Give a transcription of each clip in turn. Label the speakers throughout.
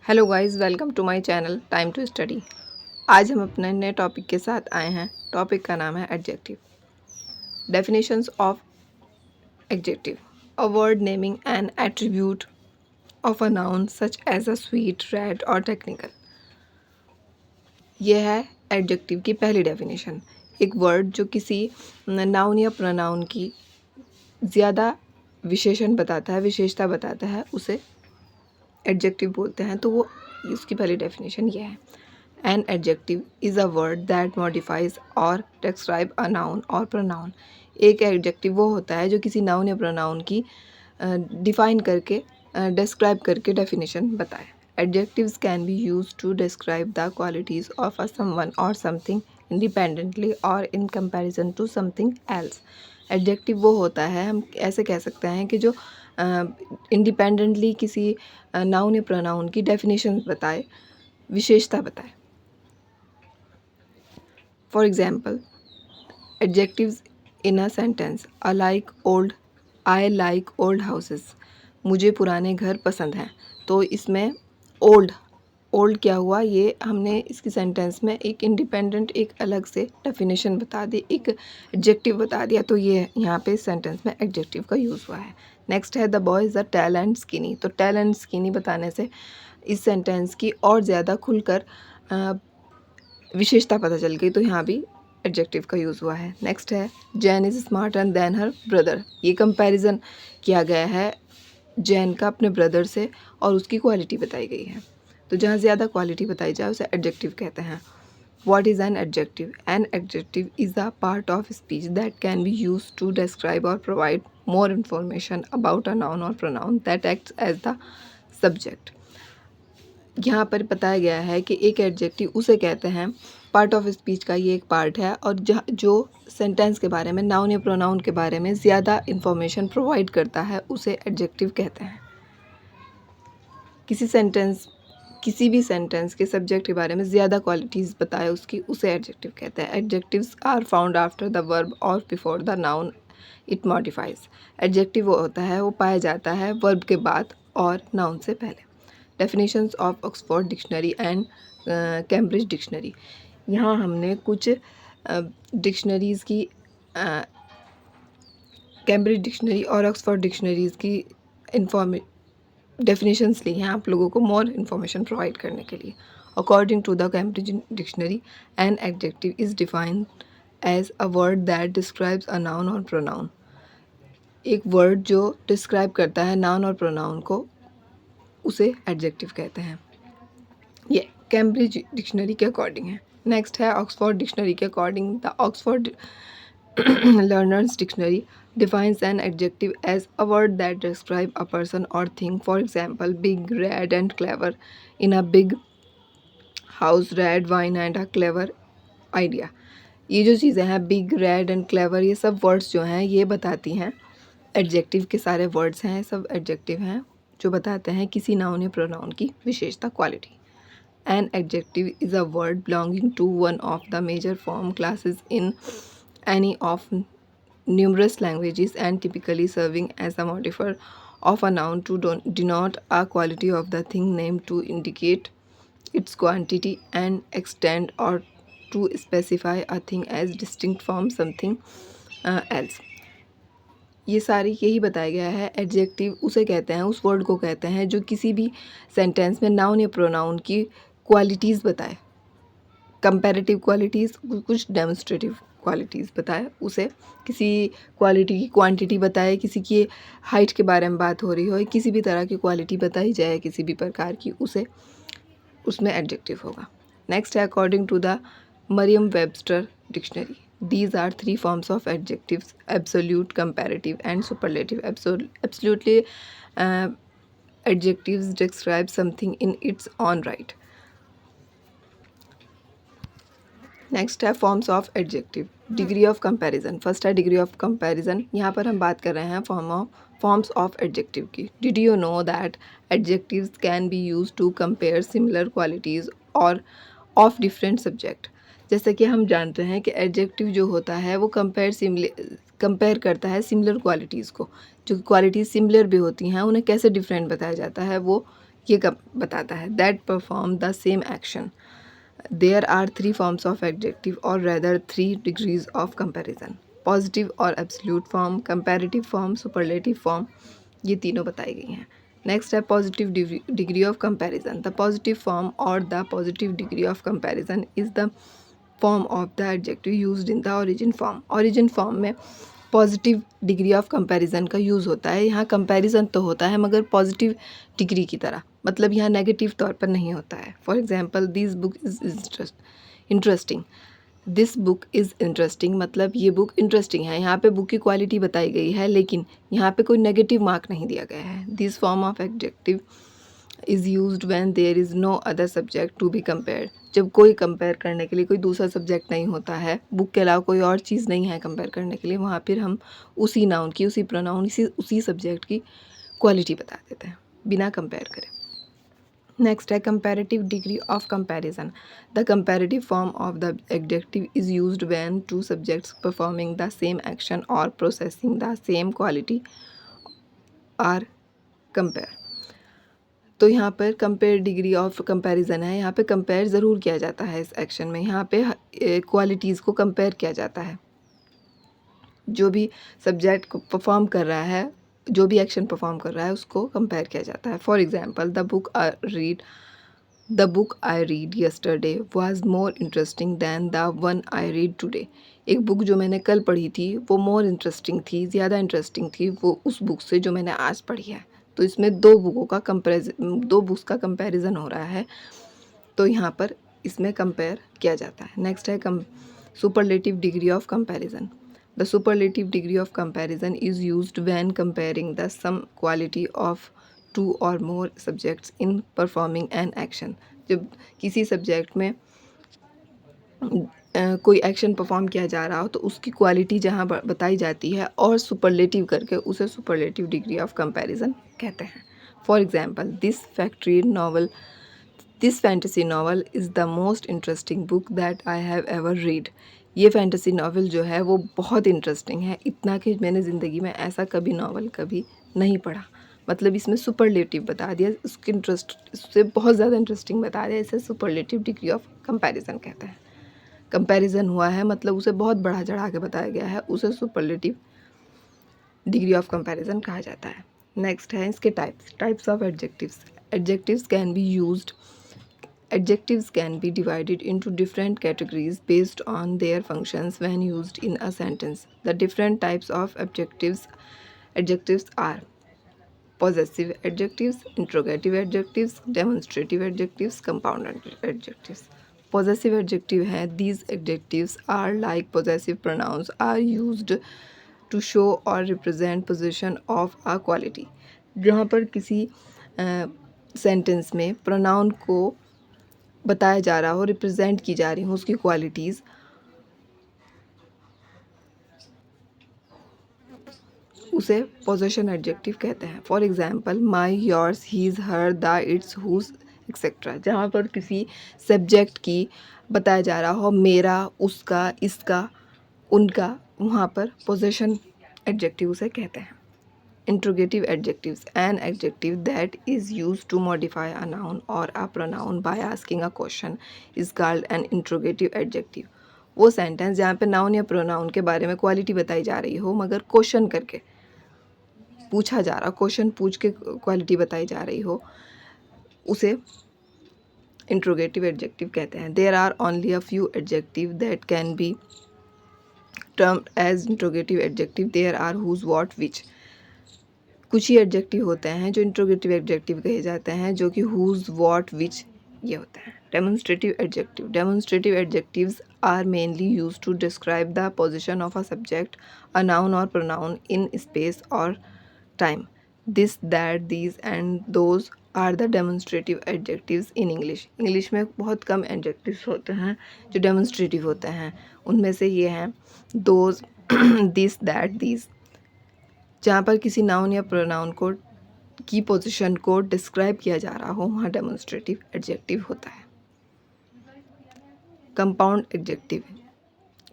Speaker 1: Hello guys, welcome to my channel time to study. आज हम अपने नए टॉपिक के साथ आए हैं। टॉपिक का नाम है adjective. Definitions of adjective: a word naming an attribute of a noun such as a sweet, red और टेक्निकल। यह है एडजेक्टिव की पहली डेफिनेशन। एक वर्ड जो किसी नाउन या प्रोनाउन की ज़्यादा विशेषण बताता है, विशेषता बताता है, उसे एडजेक्टिव बोलते हैं। तो वो उसकी पहली डेफिनेशन ये है: N adjective is a word that modifies और डिस्क्राइब अ नाउन और प्रोनाउन। एक एडजेक्टिव वो होता है जो किसी नाउन या प्रोनाउन की डिफाइन करके, डिस्क्राइब करके डेफिनेशन बताए। Adjectives can be use to describe the qualities of a someone और समथिंग इंडिपेंडेंटली और in comparison to something else. Adjective वो होता है, हम ऐसे कह सकते हैं कि जो इंडिपेंडेंटली किसी नाउन या प्रोनाउन की डेफिनेशन बताए, विशेषता बताए। For example, adjectives in a sentence: I like old houses. मुझे पुराने घर पसंद हैं। तो इसमें ओल्ड ओल्ड क्या हुआ, ये हमने इसकी सेंटेंस में एक इंडिपेंडेंट, एक अलग से डेफिनेशन बता दी, एक एडजेक्टिव बता दिया। तो ये यहाँ पे सेंटेंस में एडजेक्टिव का यूज़ हुआ है। नेक्स्ट है the boy is a tall and skinny. तो टैल एंड स्किनी बताने से इस सेंटेंस की और ज़्यादा खुलकर विशेषता पता चल गई। तो यहाँ भी एडजेक्टिव का यूज़ हुआ है। नेक्स्ट है Jain is smarter than her brother. ये कंपैरिजन किया गया है जैन का अपने ब्रदर से और उसकी क्वालिटी बताई गई है। तो जहाँ ज़्यादा क्वालिटी बताई जाए उसे एडजेक्टिव कहते हैं। What is an adjective? An adjective is a part of speech that can be use to describe or provide more information about a noun और pronoun that acts as the subject. यहाँ पर बताया गया है कि एक एडजेक्टिव उसे कहते हैं, पार्ट ऑफ स्पीच का ये एक पार्ट है, और जो सेंटेंस के बारे में, नाउन या प्रोनाउन के बारे में ज़्यादा इंफॉर्मेशन प्रोवाइड करता है, उसे एडजेक्टिव कहते हैं। किसी भी सेंटेंस के सब्जेक्ट के बारे में ज़्यादा क्वालिटीज़ बताए उसकी, उसे एडजेक्टिव कहते हैं। Adjectives are found after the verb or before the noun it modifies. Adjective वो होता है, वो पाया जाता है वर्ब के बाद और नाउन से पहले। Definitions of Oxford dictionary and Cambridge dictionary. यहाँ हमने कुछ डिक्शनरीज़ की, कैम्ब्रिज डिक्शनरी और ऑक्सफोर्ड डिक्शनरीज़ की डेफिनेशंस ली हैं आप लोगों को मोर इन्फॉर्मेशन प्रोवाइड करने के लिए। According to the Cambridge dictionary, an adjective is defined as a word that describes a noun और प्रोनाउन। एक वर्ड जो डिस्क्राइब करता है नाउन और प्रोनाउन को, उसे एडजेक्टिव कहते हैं। ये कैम्ब्रिज डिक्शनरी के अकॉर्डिंग है। नेक्स्ट है ऑक्सफोर्ड डिक्शनरी के according. The Oxford learners dictionary defines an adjective as a word that describe a person or thing. For example, big, red and clever. In a big house, red wine and a clever idea. ये जो चीज़ें हैं, big, red and clever, ये सब words जो हैं ये बताती हैं, एडजेक्टिव के सारे वर्ड्स हैं, सब एडजेक्टिव हैं जो बताते हैं किसी नाउन या प्रोनाउन की विशेषता, quality. An adjective is a word belonging to one of the major form classes in any of numerous languages and typically serving as a modifier of a noun to denote a quality of the thing named, to indicate its quantity and extent, or to specify a thing as distinct from something else. ये सारी यही बताया गया है। Adjective उसे कहते हैं, उस वर्ड को कहते हैं जो किसी भी सेंटेंस में नाउन या प्रोनाउन की क्वालिटीज़ बताए, कंपैरेटिव क्वालिटीज़, कुछ डेमोन्स्ट्रेटिव क्वालिटीज़ बताए, उसे किसी क्वालिटी की क्वांटिटी बताए, किसी की हाइट के बारे में बात हो रही हो, किसी भी तरह की क्वालिटी बताई जाए किसी भी प्रकार की, उसे उसमें एडजेक्टिव होगा। नेक्स्ट है according to the Merriam Webster dictionary, these are three forms of adjectives: absolute, comparative and superlative. Absolutely, uh, adjectives describe something in its own right. Next है forms of adjective, degree of comparison. First है degree of comparison. यहाँ पर हम बात कर रहे हैं forms of adjective की। Did you know that adjectives can be use to compare similar qualities or of different subject. जैसे कि हम जानते हैं कि एडजेक्टिव जो होता है वो कंपेयर करता है सिमिलर क्वालिटीज़ को। जो क्वालिटीज़ सिमिलर भी होती हैं उन्हें कैसे डिफरेंट बताया जाता है, वो ये कब बताता है that perform the same action. There are three forms of adjective or rather three degrees of comparison. Positive or absolute form, comparative form, superlative form, ये तीनों बताई गई हैं. नेक्स्ट है positive degree of comparison. The positive form or the positive degree of comparison is the form of the adjective used in the origin form. Origin form में positive degree of comparison का use होता है. यहाँ comparison तो होता है मगर positive degree की तरह, मतलब यहाँ नेगेटिव तौर पर नहीं होता है. For example this book is interesting. This book is interesting मतलब ये बुक इंटरेस्टिंग है. यहाँ पे बुक की क्वालिटी बताई गई है लेकिन यहाँ पे कोई नेगेटिव मार्क नहीं दिया गया है. This form of adjective is used when there is no other subject to be compared. जब कोई कंपेयर करने के लिए कोई दूसरा सब्जेक्ट नहीं होता है, बुक के अलावा कोई और चीज़ नहीं है कंपेयर करने के लिए, वहाँ फिर हम उसी नाउन की, उसी प्रोनाउन, उसी सब्जेक्ट की क्वालिटी बता देते हैं बिना कंपेयर करे. नेक्स्ट है comparative degree of comparison. The comparative form of the adjective is used when two subjects performing the same action or processing the same quality are compare. तो यहाँ पर कंपेयर डिग्री ऑफ कंपैरिजन है. यहाँ पे compare ज़रूर किया जाता है इस एक्शन में. यहाँ पे क्वालिटीज़ को कंपेयर किया जाता है. जो भी सब्जेक्ट को परफॉर्म कर रहा है, जो भी एक्शन परफॉर्म कर रहा है उसको कंपेयर किया जाता है. For example the book I read yesterday was more interesting than the one I read today. एक बुक जो मैंने कल पढ़ी थी वो मोर इंटरेस्टिंग थी, ज़्यादा इंटरेस्टिंग थी वो उस बुक से जो मैंने आज पढ़ी है. तो इसमें दो बुक्स का कंपैरिजन हो रहा है, तो यहाँ पर इसमें कंपेयर किया जाता है. नेक्स्ट है superlative degree of comparison. The superlative degree of comparison is used when comparing the sum quality of two or more subjects in performing an action. जब किसी सब्जेक्ट में कोई एक्शन परफॉर्म किया जा रहा हो तो उसकी क्वालिटी जहाँ बताई जाती है और सुपरलेटिव करके उसे सुपरलेटिव डिग्री ऑफ कंपैरिजन कहते हैं. For example this fantasy novel is the most interesting book that I have ever read. ये फैंटेसी नॉवल जो है वो बहुत इंटरेस्टिंग है, इतना कि मैंने ज़िंदगी में ऐसा कभी नॉवल कभी नहीं पढ़ा. मतलब इसमें सुपरलेटिव बता दिया, उसके इंटरेस्ट उससे बहुत ज़्यादा इंटरेस्टिंग बता दिया. इसे सुपरलेटिव डिग्री ऑफ कंपैरिजन कहते हैं. कंपैरिजन हुआ है मतलब उसे बहुत बढ़ा चढ़ा के बताया गया है, उसे सुपरलेटिव डिग्री ऑफ कंपैरिजन कहा जाता है. नेक्स्ट है इसके types of adjectives. Adjectives can be divided into different categories based on their functions when used in a sentence. The different types of adjectives are possessive adjectives, interrogative adjectives, demonstrative adjectives, compound adjectives. Possessive adjective है. These adjectives are like possessive pronouns are used to show or represent possession of a quality. जहाँ पर किसी sentence में pronoun को बताया जा रहा हो, रिप्रेजेंट की जा रही हो उसकी क्वालिटीज़, उसे पोजेशन एडजेक्टिव कहते हैं. For example my, yours, his, her, the, its, whose etcetera. जहाँ पर किसी सब्जेक्ट की बताया जा रहा हो मेरा, उसका, इसका, उनका, वहाँ पर पोजेशन एडजेक्टिव उसे कहते हैं. Interrogative adjectives. An adjective that is used to modify a noun or a pronoun by asking a question is called an interrogative adjective. वो सेंटेंस जहाँ पे नाउन या प्रोनाउन के बारे में क्वालिटी बताई जा रही हो मगर क्वेश्चन करके पूछा जा रहा, क्वेश्चन पूछ के क्वालिटी बताई जा रही हो, उसे इंट्रोगेटिव एडजेक्टिव कहते हैं. There are only a few adjective that can be termed as interrogative adjective. There are whose, what, which. कुछ ही एडजेक्टिव होते हैं जो इंट्रोगेटिव एडजेक्टिव कहे जाते हैं, जो कि हुज, व्हाट, विच ये होता है. Demonstrative adjectives are mainly used to describe the position of a subject, a noun और प्रोनाउन इन स्पेस और time. This, that, these and those are the demonstrative adjectives in English. English में बहुत कम adjectives होते हैं जो demonstrative होते हैं. उनमें से ये हैं दोज, दिस, दैट, दीज. जहाँ पर किसी नाउन या प्रोनाउन को की पोजीशन को डिस्क्राइब किया जा रहा हो वहाँ डेमोन्स्ट्रेटिव एडजेक्टिव होता है.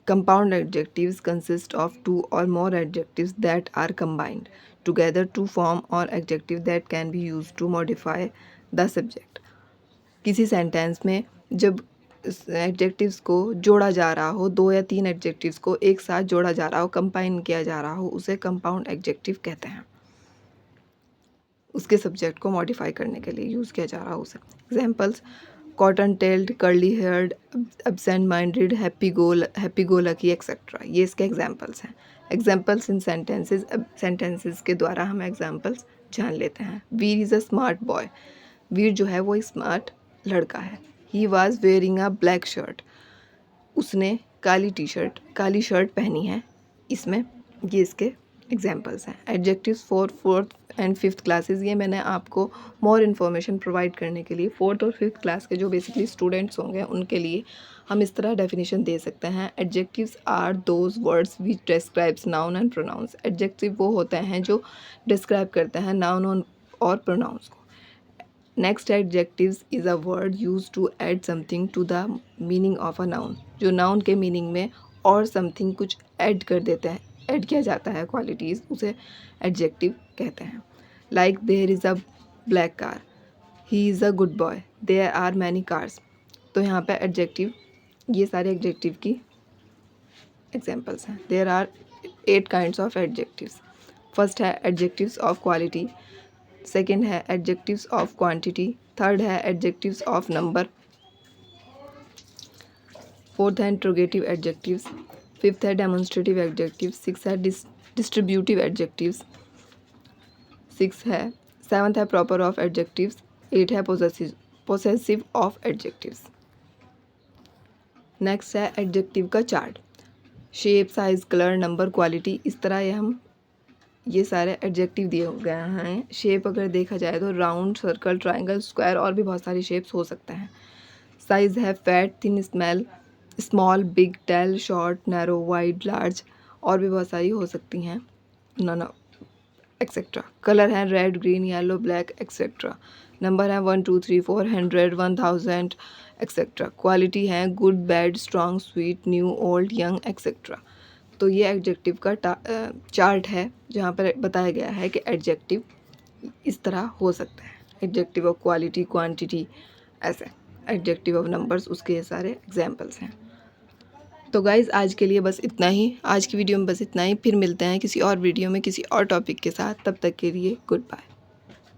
Speaker 1: Compound adjectives consist of two or more adjectives that are combined together to form or adjective that can be used to modify the subject. किसी सेंटेंस में जब एडजेक्टिव्स को जोड़ा जा रहा हो, 2 या 3 एडजेक्टिव्स को एक साथ जोड़ा जा रहा हो, कंबाइन किया जा रहा हो, उसे कंपाउंड एडजेक्टिव कहते हैं। उसके सब्जेक्ट को मॉडिफाई करने के लिए यूज़ किया जा रहा हो उसे। Examples: cotton tailed, curly heard, absent minded, happy go lucky etcetera. ये इसके एग्जाम्पल्स हैं। एग्जाम्पल्स इन सेंटेंसेस, सेंटेंसेस के द्वारा हम एग्जाम्पल्स जान लेते हैं। वीर इज़ अ स्मार्ट बॉय। वीर जो है वो स्मार्ट लड़का है। He was wearing a black shirt. उसने काली शर्ट पहनी है। इसमें ये इसके एग्जाम्पल्स हैं। Adjectives for 4th and 5th classes, ये मैंने आपको मोर इन्फॉर्मेशन प्रोवाइड करने के लिए 4th और 5th क्लास के जो बेसिकली स्टूडेंट्स होंगे उनके लिए हम इस तरह डेफिनेशन दे सकते हैं। Adjectives are those words which describes noun and pronouns. Adjective वो होते हैं जो डिस्क्राइब करते हैं नाउन और प्रोनाउंस को। Next, adjectives is a word use to add something to the meaning of a noun. जो नाउन के मीनिंग में और समथिंग कुछ ऐड कर देते हैं, ऐड किया जाता है क्वालिटीज़, उसे एडजेक्टिव कहते हैं। Like there is a black car, he is a good boy, there are many cars. तो यहाँ पे एडजेक्टिव, ये सारे एडजेक्टिव की एग्जाम्पल्स हैं। There are 8 kinds of adjectives. First है एडजेक्टिव्स ऑफ क्वालिटी, सेकेंड है एडजेक्टिव्स ऑफ क्वांटिटी, थर्ड है एडजेक्टिव्स ऑफ नंबर, फोर्थ है इंट्रोगेटिव एडजेक्टिव्स, फिफ्थ है डेमोन्स्ट्रेटिव एडजेक्टिव्स, सिक्स है डिस्ट्रीब्यूटिव एडजेक्टिव्स, सेवंथ है प्रॉपर ऑफ एडजेक्टिव्स, 8 है possessive of adjectives. Next है adjective का chart. Shape, size, colour, number, quality, इस तरह ये सारे एडजेक्टिव दिए गए हैं। शेप अगर देखा जाए तो राउंड, सर्कल, ट्रायंगल, स्क्वायर और भी बहुत सारी शेप्स हो सकते हैं। साइज़ है fat, thin, small, big, tall, short, narrow, wide, large, और भी बहुत सारी हो सकती हैं, नन एक्सेट्रा। कलर है red, green, yellow, black etcetera. Number है 1 2 3 4 100 1000 एक्सेट्रा। क्वालिटी है good, bad, strong, sweet, new, old, young etcetera. तो ये एडजेक्टिव का चार्ट है जहाँ पर बताया गया है कि एडजेक्टिव इस तरह हो सकते हैं। एडजेक्टिव ऑफ क्वालिटी, क्वांटिटी, ऐसे। एडजेक्टिव ऑफ नंबर्स, उसके ये सारे एग्जाम्पल्स हैं। तो गाइज़ आज के लिए बस इतना ही, आज की वीडियो में बस इतना ही। फिर मिलते हैं किसी और वीडियो में किसी और टॉपिक के साथ। तब तक के लिए गुड बाय।